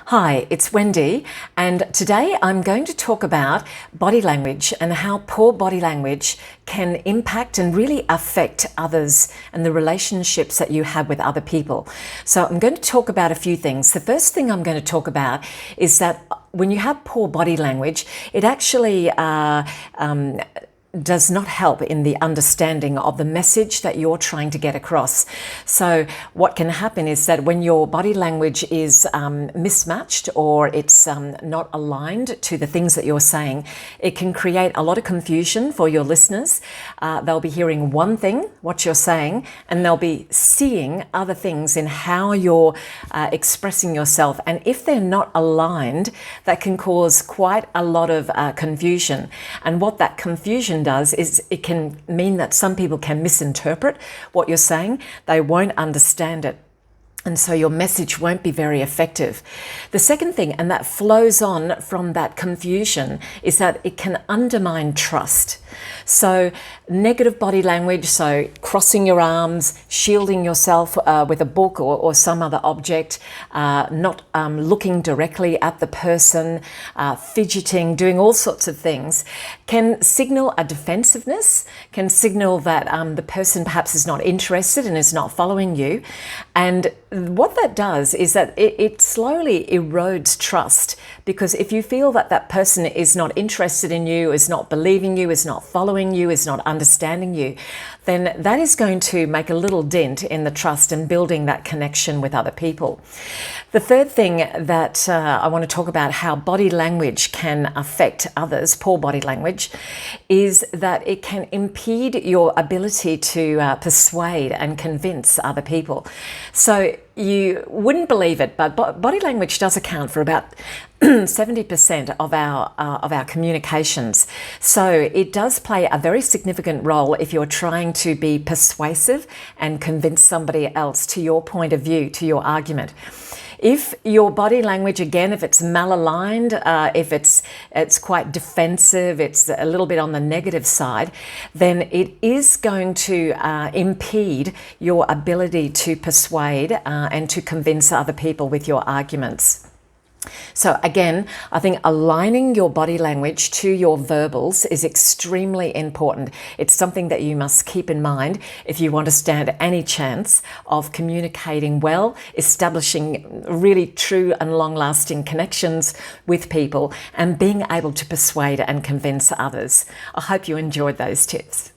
Hi, it's Wendy, and today I'm going to talk about body language and how poor body language can impact and really affect others and the relationships that you have with other people. So I'm going to talk about a few things. The first thing I'm going to talk about is that when you have poor body language, it actually does not help in the understanding of the message that you're trying to get across. So what can happen is that when your body language is mismatched or it's not aligned to the things that you're saying, it can create a lot of confusion for your listeners. They'll be hearing one thing, what you're saying, and they'll be seeing other things in how you're expressing yourself. And if they're not aligned, that can cause quite a lot of confusion. And what that confusion does is it can mean that some people can misinterpret what you're saying. They won't understand it. And so your message won't be very effective. The second thing, and that flows on from that confusion, is that it can undermine trust. So negative body language, so crossing your arms, shielding yourself with a book or some other object, not looking directly at the person, fidgeting, doing all sorts of things, can signal a defensiveness, can signal that the person perhaps is not interested and is not following you. And what that does is that it slowly erodes trust, because if you feel that that person is not interested in you, is not believing you, is not following you, is not understanding you, then that is going to make a little dent in the trust and building that connection with other people. The third thing that I want to talk about how body language can affect others, poor body language, is that it can impede your ability to persuade and convince other people. So you wouldn't believe it, but body language does account for about 70% of our communications. So it does play a very significant role if you're trying to be persuasive and convince somebody else to your point of view, to your argument. If your body language, again, if it's malaligned, if it's quite defensive, it's a little bit on the negative side, then it is going to impede your ability to persuade and to convince other people with your arguments. So again, I think aligning your body language to your verbals is extremely important. It's something that you must keep in mind if you want to stand any chance of communicating well, establishing really true and long-lasting connections with people, and being able to persuade and convince others. I hope you enjoyed those tips.